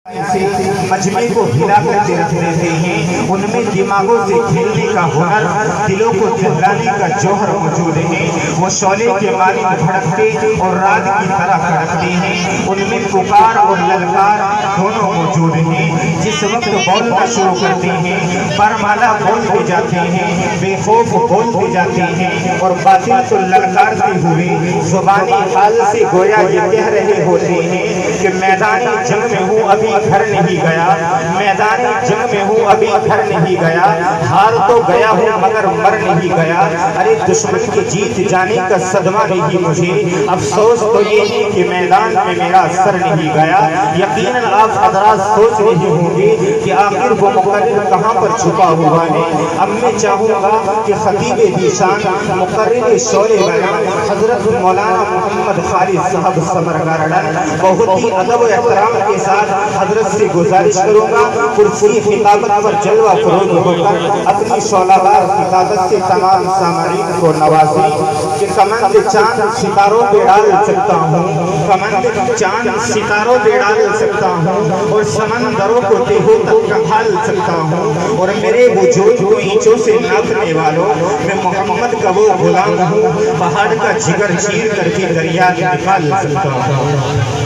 مجمع کو ہلا کرتے رہتے ہیں، ان میں دماغوں سے کھیلنے کا ہنر، دلوں کو دہلانے کا جوہر موجود ہے۔ وہ شعلے کے مانند بھڑکتے اور رات کی طرح کڑکتے ہیں، ان میں پکار اور للکار دونوں موجود ہیں۔ جس وقت بولنا شروع کرتے ہیں برمالا بولتے جاتے ہیں، بے خوف بولتے جاتے ہیں، اور باطل کو للکارتے ہوئے زبانی حال سے گویا یہ کہہ رہے ہوتے ہیں کہ میدان جنگ میں ہوں ابھی گھر نہیں گیا، میدان جنگ میں ہوں ابھی گھر نہیں گیا، ہار تو گیا ہوں مگر مر نہیں گیا۔ ارے دشمن کی جیت جانے کا صدمہ نہیں مجھے، افسوس تو یہ ہے کہ میدان میں میرا سر نہیں گیا۔ یقیناً آپ حضرات سوچ رہے ہوں گے کہ آخر وہ مقرر کہاں پر چھپا ہوا ہے۔ اب میں چاہوں گا کہ خطیب ذیشان مقرر شعلے بیان حضرت مولانا محمد خالد صاحب ثمرگارڈن بہت ہی ادب و احترام کے ساتھ حضرت سے گزارش کروں گا کرسی خطابت پر جلوہ فروز ہو کر اپنی شعلہ بار خطابت سے تمام سامعین کو نوازیں کہ کمند چاند ستاروں پہ ڈال سکتا ہوں، کمند چاند ستاروں پہ ڈال سکتا ہوں، اور سمندروں کو تہوں تک ڈھال سکتا ہوں، اور میرے وجود کو اینچوں سے ناپنے والوں میں محمد کا وہ غلام ہوں، پہاڑ کا جگر چیر کر کے دریا میں نکال سکتا ہوں۔